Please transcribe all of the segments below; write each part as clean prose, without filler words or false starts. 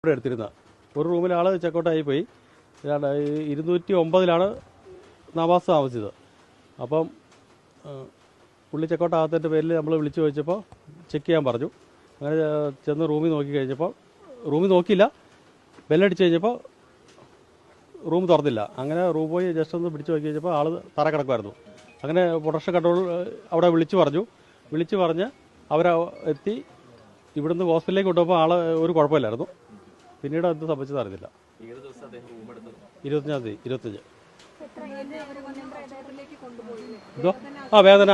ഇവിടെ എടുത്തിരുന്ന ഒരു റൂമിൽ ആൾ ചെക്കൗട്ടായി പോയി. 209 നവാസ് താമസിച്ചത്. അപ്പം പുള്ളി ചെക്കൗട്ട് ആകാത്തതിൻ്റെ പേരിൽ നമ്മൾ വിളിച്ചു ചോദിച്ചപ്പോൾ ചെക്ക് ചെയ്യാൻ പറഞ്ഞു. അങ്ങനെ ചെന്ന് റൂമിൽ നോക്കി കഴിഞ്ഞപ്പോൾ റൂമിൽ നോക്കിയില്ല, ബെല്ലടിച്ച് കഴിഞ്ഞപ്പോൾ റൂം തുറന്നില്ല. അങ്ങനെ റൂം പോയി ജസ്റ്റ് ഒന്ന് പിടിച്ച് നോക്കി കഴിഞ്ഞപ്പോൾ ആൾ തറ കിടക്കുമായിരുന്നു. അങ്ങനെ പ്രൊഡക്ഷൻ കൺട്രോൾ അവിടെ വിളിച്ചു പറഞ്ഞ് അവരെത്തി ഇവിടുന്ന് ഹോസ്പിറ്റലിലേക്ക് കൊണ്ടുപോകുമ്പോൾ ആൾ ഒരു കുഴപ്പമില്ലായിരുന്നു. പിന്നീട് എന്ത് സംഭവിച്ചത് അറിഞ്ഞില്ല. 25 എന്തോ വേദന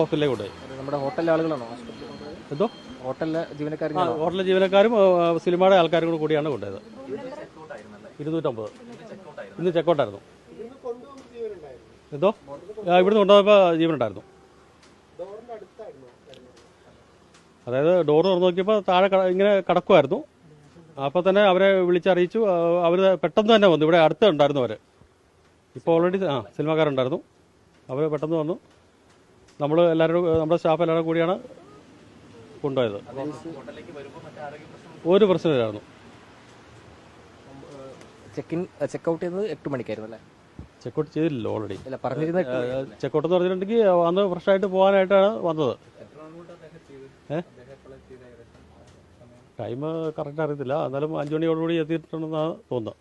ഹോസ്പിറ്റലിലേക്ക് കൊണ്ടുപോയി. നമ്മുടെ ഹോട്ടലിലെ ആളുകളാണോ? എന്തോ ഹോട്ടലിലെ ജീവനക്കാരും ഹോട്ടലിലെ ജീവനക്കാരും സിനിമയുടെ ആൾക്കാരും കൂടിയാണ് കൊണ്ടുപോയത്. 250 ഇന്ന് ചെക്കൗട്ടായിരുന്നു. എന്തോ ഇവിടുന്ന് കൊണ്ടുപോയപ്പോൾ ജീവനുണ്ടായിരുന്നു. അതായത് ഡോർ തുറന്നു നോക്കിയപ്പോൾ താഴെ ഇങ്ങനെ കിടക്കുമായിരുന്നു. അപ്പോൾ തന്നെ അവരെ വിളിച്ചറിയിച്ചു. അവർ പെട്ടെന്ന് തന്നെ വന്നു. ഇവിടെ അടുത്തുണ്ടായിരുന്നു അവർ. ഇപ്പോൾ ഓൾറെഡി സിനിമാക്കാരുണ്ടായിരുന്നു. അവർ പെട്ടെന്ന് വന്നു. നമ്മൾ എല്ലാവരും നമ്മുടെ സ്റ്റാഫ് എല്ലാവരും കൂടിയാണ് കൊണ്ടുപോയത്. ഒരു പ്രശ്നമില്ലായിരുന്നു. ചെക്കൗട്ട് ചെയ്തത് 8 മണിക്കായിരുന്നു അല്ലേ? ചെക്കൗട്ട് ചെയ്തില്ലല്ലോ ഓൾറെഡി. ചെക്കൗട്ട് എന്ന് പറഞ്ഞിട്ടുണ്ടെങ്കിൽ അന്ന് ഫ്രഷായിട്ട് പോകാനായിട്ടാണ് വന്നത്. ടൈം കറക്റ്റ് അറിയത്തില്ല. എന്നാലും 5 മണിയോടുകൂടി എത്തിയിട്ടുണ്ടെന്നാണ് തോന്നുന്നത്.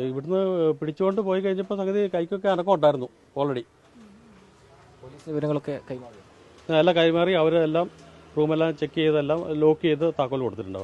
ഇവിടുന്ന് പിടിച്ചുകൊണ്ട് പോയി കഴിഞ്ഞപ്പോൾ സംഗതി കൈക്കൊക്കെ അനക്കം ഉണ്ടായിരുന്നു ഓൾറെഡി. പോലീസ് വിവരങ്ങളൊക്കെ കൈമാറി എല്ലാം കൈമാറി. അവരെല്ലാം റൂമെല്ലാം ചെക്ക് ചെയ്തെല്ലാം ലോക്ക് ചെയ്ത് താക്കോൽ കൊടുത്തിട്ടുണ്ടാവും.